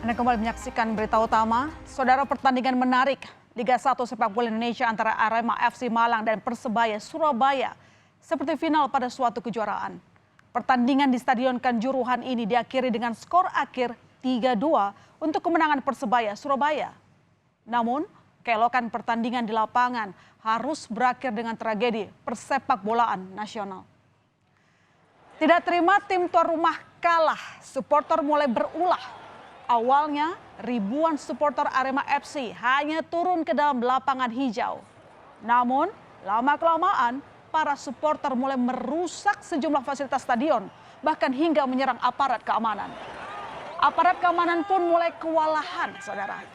Anda kembali menyaksikan berita utama. Saudara, pertandingan menarik Liga 1 Sepak Bola Indonesia antara Arema FC Malang dan Persebaya Surabaya seperti final pada suatu kejuaraan. Pertandingan di Stadion Kanjuruhan ini diakhiri dengan skor akhir 3-2 untuk kemenangan Persebaya Surabaya. Namun, keelokan pertandingan di lapangan harus berakhir dengan tragedi persepak bolaan nasional. Tidak terima tim tuan rumah kalah, supporter mulai berulah. Awalnya, ribuan supporter Arema FC hanya turun ke dalam lapangan hijau. Namun, lama-kelamaan, para supporter mulai merusak sejumlah fasilitas stadion, bahkan hingga menyerang aparat keamanan. Aparat keamanan pun mulai kewalahan, saudara.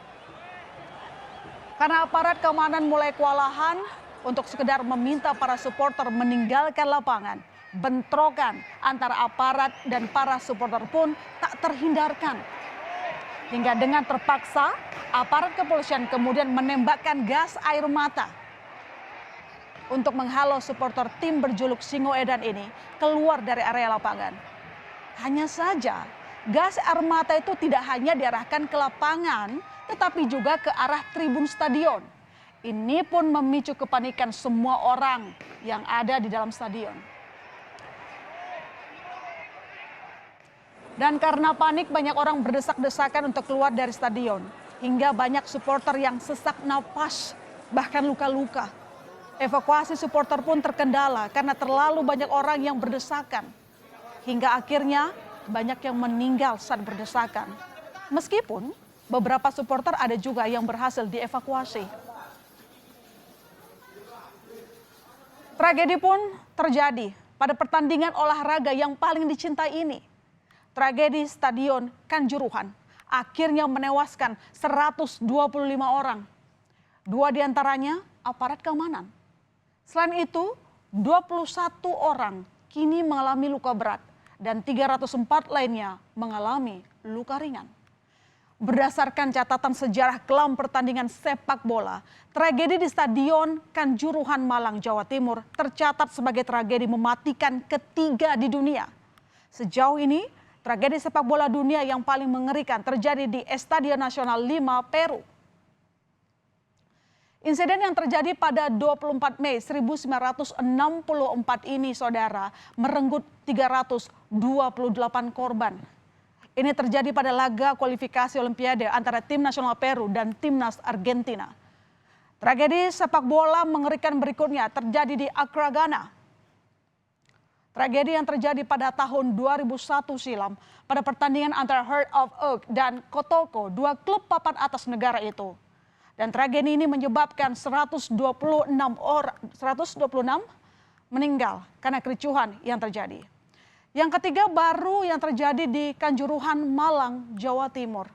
Karena aparat keamanan mulai kewalahan untuk sekedar meminta para supporter meninggalkan lapangan, bentrokan antara aparat dan para supporter pun tak terhindarkan. Hingga dengan terpaksa, aparat kepolisian kemudian menembakkan gas air mata untuk menghalau supporter tim berjuluk Singoedan ini keluar dari area lapangan. Hanya saja, gas air mata itu tidak hanya diarahkan ke lapangan, tetapi juga ke arah tribun stadion. Ini pun memicu kepanikan semua orang yang ada di dalam stadion. Dan karena panik, banyak orang berdesak-desakan untuk keluar dari stadion. Hingga banyak supporter yang sesak napas, bahkan luka-luka. Evakuasi supporter pun terkendala karena terlalu banyak orang yang berdesakan. Hingga akhirnya banyak yang meninggal saat berdesakan. Meskipun beberapa supporter ada juga yang berhasil dievakuasi. Tragedi pun terjadi pada pertandingan olahraga yang paling dicintai ini. Tragedi Stadion Kanjuruhan akhirnya menewaskan 125 orang. 2 diantaranya aparat keamanan. Selain itu, 21 orang kini mengalami luka berat dan 304 lainnya mengalami luka ringan. Berdasarkan catatan sejarah kelam pertandingan sepak bola, tragedi di Stadion Kanjuruhan Malang, Jawa Timur tercatat sebagai tragedi mematikan ketiga di dunia. Sejauh ini, tragedi sepak bola dunia yang paling mengerikan terjadi di Estadio Nasional 5, Peru. Insiden yang terjadi pada 24 Mei 1964 ini, saudara, merenggut 328 korban. Ini terjadi pada laga kualifikasi Olimpiade antara tim nasional Peru dan timnas Argentina. Tragedi sepak bola mengerikan berikutnya terjadi di Accra, Ghana. Tragedi yang terjadi pada tahun 2001 silam pada pertandingan antara Heart of Oak dan Kotoko, 2 klub papan atas negara itu. Dan tragedi ini menyebabkan 126 meninggal karena kericuhan yang terjadi. Yang ketiga baru yang terjadi di Kanjuruhan Malang, Jawa Timur.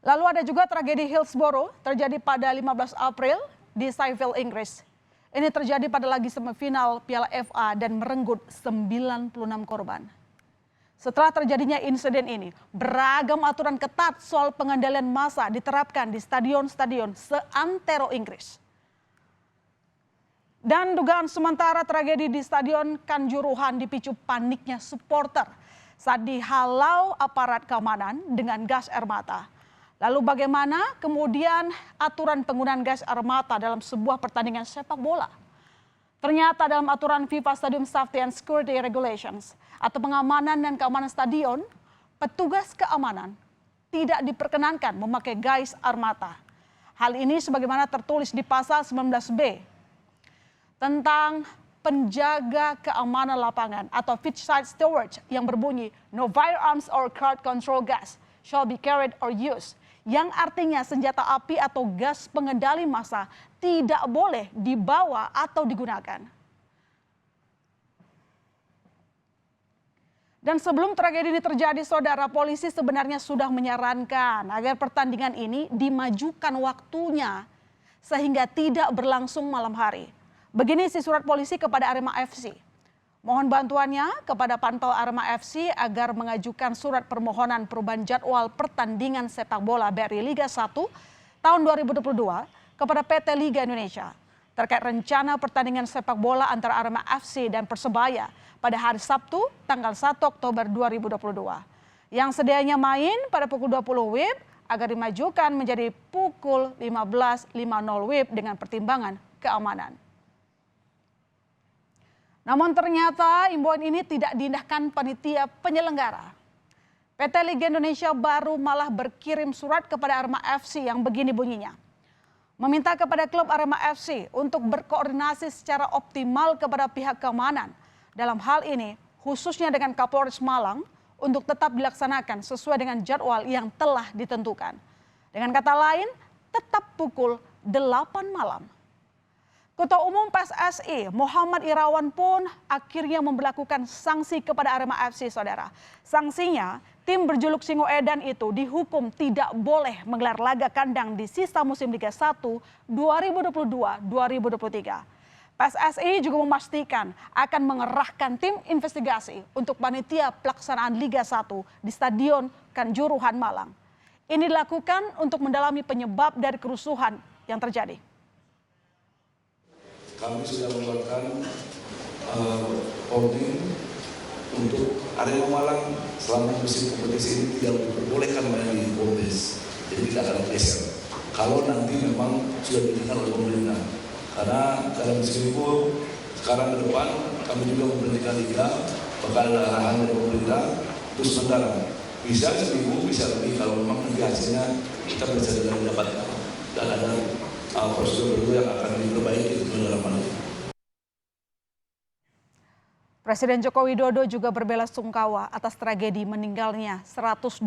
Lalu ada juga tragedi Hillsborough terjadi pada 15 April di Sheffield, Inggris. Ini terjadi pada laga semifinal Piala FA dan merenggut 96 korban. Setelah terjadinya insiden ini, beragam aturan ketat soal pengendalian massa diterapkan di stadion-stadion seantero Inggris. Dan dugaan sementara tragedi di Stadion Kanjuruhan dipicu paniknya supporter saat dihalau aparat keamanan dengan gas air mata. Lalu bagaimana kemudian aturan penggunaan gas air mata dalam sebuah pertandingan sepak bola? Ternyata dalam aturan FIFA Stadium Safety and Security Regulations atau pengamanan dan keamanan stadion, petugas keamanan tidak diperkenankan memakai gas air mata. Hal ini sebagaimana tertulis di pasal 19B tentang penjaga keamanan lapangan atau pitch side steward yang berbunyi no firearms or crowd control gas shall be carried or used, yang artinya senjata api atau gas pengendali massa tidak boleh dibawa atau digunakan. Dan sebelum tragedi ini terjadi, saudara, polisi sebenarnya sudah menyarankan agar pertandingan ini dimajukan waktunya sehingga tidak berlangsung malam hari. Begini isi surat polisi kepada Arema FC. Mohon bantuannya kepada Pantau Arema FC agar mengajukan surat permohonan perubahan jadwal pertandingan sepak bola BRI Liga 1 tahun 2022 kepada PT Liga Indonesia terkait rencana pertandingan sepak bola antara Arema FC dan Persebaya pada hari Sabtu tanggal 1 Oktober 2022. yang sedianya main pada pukul 20 WIB agar dimajukan menjadi pukul 15.50 WIB dengan pertimbangan keamanan. Namun ternyata imbauan ini tidak diindahkan panitia penyelenggara. PT Liga Indonesia Baru malah berkirim surat kepada Arema FC yang begini bunyinya. Meminta kepada klub Arema FC untuk berkoordinasi secara optimal kepada pihak keamanan. Dalam hal ini khususnya dengan Kapolres Malang untuk tetap dilaksanakan sesuai dengan jadwal yang telah ditentukan. Dengan kata lain, tetap pukul 8 malam. Ketua Umum PSSI Muhammad Irawan pun akhirnya memberlakukan sanksi kepada Arema FC, saudara. Sanksinya, tim berjuluk Singo Edan itu dihukum tidak boleh menggelar laga kandang di sisa musim Liga 1 2022-2023. PSSI juga memastikan akan mengerahkan tim investigasi untuk panitia pelaksanaan Liga 1 di Stadion Kanjuruhan Malang. Ini dilakukan untuk mendalami penyebab dari kerusuhan yang terjadi. Kami sudah mengeluarkan warning untuk Arema Malang selama musim kompetisi ini tidak diperbolehkan main di Bombes, jadi tidak akan geser. Kalau nanti memang sudah didengar oleh pemerintah, karena dalam musim itu sekarang ke depan kami juga memberhentikan liga, bakal ada arahan dari pemerintah untuk sementara. Bisa seminggu, bisa lebih kalau memang nanti hasilnya kita bisa dapatkan dan ada prosedur yang akan diperbaiki untuk penyelenggaraan itu. Presiden Joko Widodo juga berbelasungkawa atas tragedi meninggalnya 125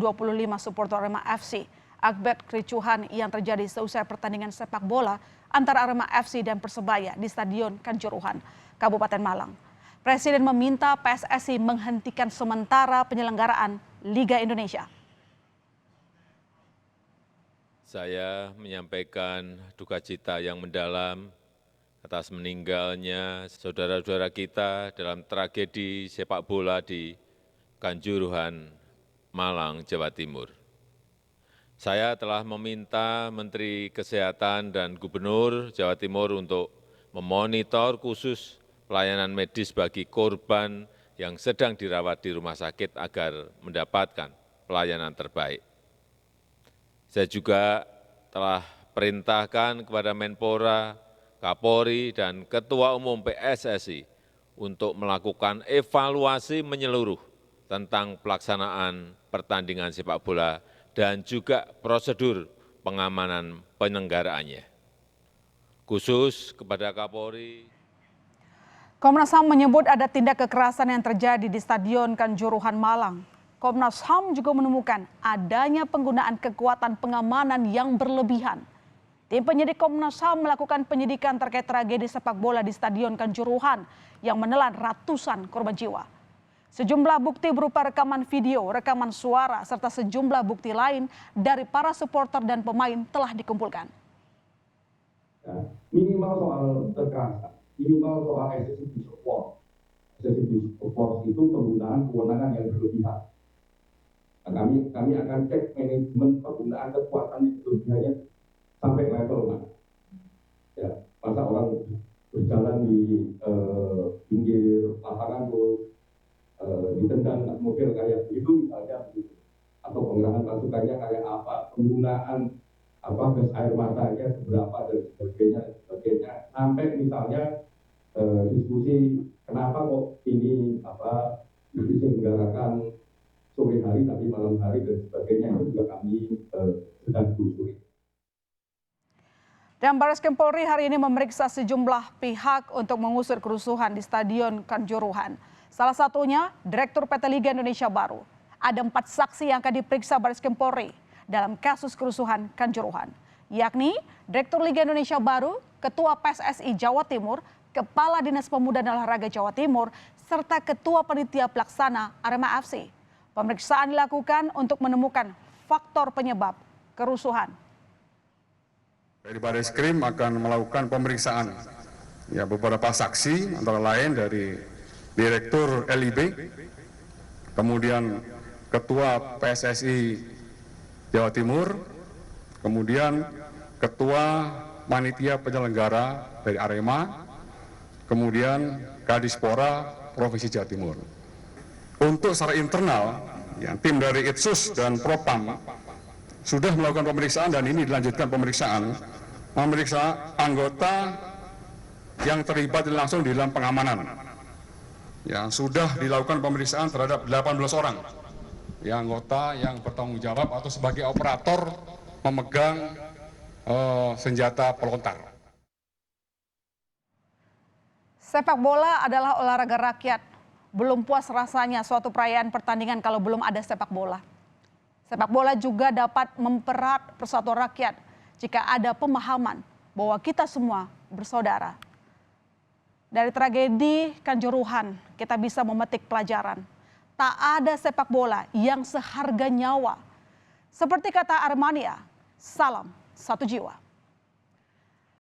supporter Arema FC akibat kericuhan yang terjadi seusai pertandingan sepak bola antara Arema FC dan Persebaya di Stadion Kanjuruhan, Kabupaten Malang. Presiden meminta PSSI menghentikan sementara penyelenggaraan Liga Indonesia. Saya menyampaikan duka cita yang mendalam atas meninggalnya saudara-saudara kita dalam tragedi sepak bola di Kanjuruhan, Malang, Jawa Timur. Saya telah meminta Menteri Kesehatan dan Gubernur Jawa Timur untuk memonitor khusus pelayanan medis bagi korban yang sedang dirawat di rumah sakit agar mendapatkan pelayanan terbaik. Saya juga telah perintahkan kepada Menpora, Kapolri, dan Ketua Umum PSSI untuk melakukan evaluasi menyeluruh tentang pelaksanaan pertandingan sepak bola dan juga prosedur pengamanan penyelenggaraannya. Khusus kepada Kapolri. Komnas HAM menyebut ada tindak kekerasan yang terjadi di Stadion Kanjuruhan Malang. Komnas HAM juga menemukan adanya penggunaan kekuatan pengamanan yang berlebihan. Tim penyidik Komnas HAM melakukan penyidikan terkait tragedi sepak bola di Stadion Kanjuruhan yang menelan ratusan korban jiwa. Sejumlah bukti berupa rekaman video, rekaman suara, serta sejumlah bukti lain dari para supporter dan pemain telah dikumpulkan. Minimal soal kekerasan, minimal soal excessive support. Excessive support itu penggunaan kewenangan yang berlebihan. Nah, kami akan cek manajemen penggunaan kekuatan yang berlebihannya sampai level mana. Ya, masa orang berjalan di pinggir lapangan terus ditendang model kayak begitu misalnya begitu. Atau pengerahan pasukannya kayak apa, penggunaan gas air matanya seberapa dan sebagainya. Sampai misalnya diskusi kenapa kok ini diselenggarakan sore hari tapi malam hari dan sebagainya, itu juga kami sedang telusuri. Dan Barreskrim Polri hari ini memeriksa sejumlah pihak untuk mengusut kerusuhan di Stadion Kanjuruhan. Salah satunya Direktur PT Liga Indonesia Baru. Ada 4 saksi yang akan diperiksa Barreskrim Polri dalam kasus kerusuhan Kanjuruhan, yakni Direktur Liga Indonesia Baru, Ketua PSSI Jawa Timur, Kepala Dinas Pemuda dan Olahraga Jawa Timur, serta Ketua Panitia Pelaksana Arema FC. Pemeriksaan dilakukan untuk menemukan faktor penyebab kerusuhan. Dari Barreskrim akan melakukan pemeriksaan beberapa saksi, antara lain dari Direktur LIB, kemudian Ketua PSSI Jawa Timur, kemudian Ketua Panitia Penyelenggara dari Arema, kemudian Kadispora Provinsi Jawa Timur. Untuk secara internal, Ya, tim dari Itsus dan Propam sudah melakukan pemeriksaan dan ini dilanjutkan pemeriksaan, memeriksa anggota yang terlibat langsung di dalam pengamanan. Ya, sudah dilakukan pemeriksaan terhadap 18 orang. Ya, anggota yang bertanggung jawab atau sebagai operator memegang senjata pelontar. Sepak bola adalah olahraga rakyat. Belum puas rasanya suatu perayaan pertandingan kalau belum ada sepak bola. Sepak bola juga dapat mempererat persatuan rakyat jika ada pemahaman bahwa kita semua bersaudara. Dari tragedi Kanjuruhan, kita bisa memetik pelajaran. Tak ada sepak bola yang seharga nyawa. Seperti kata Armania, salam satu jiwa.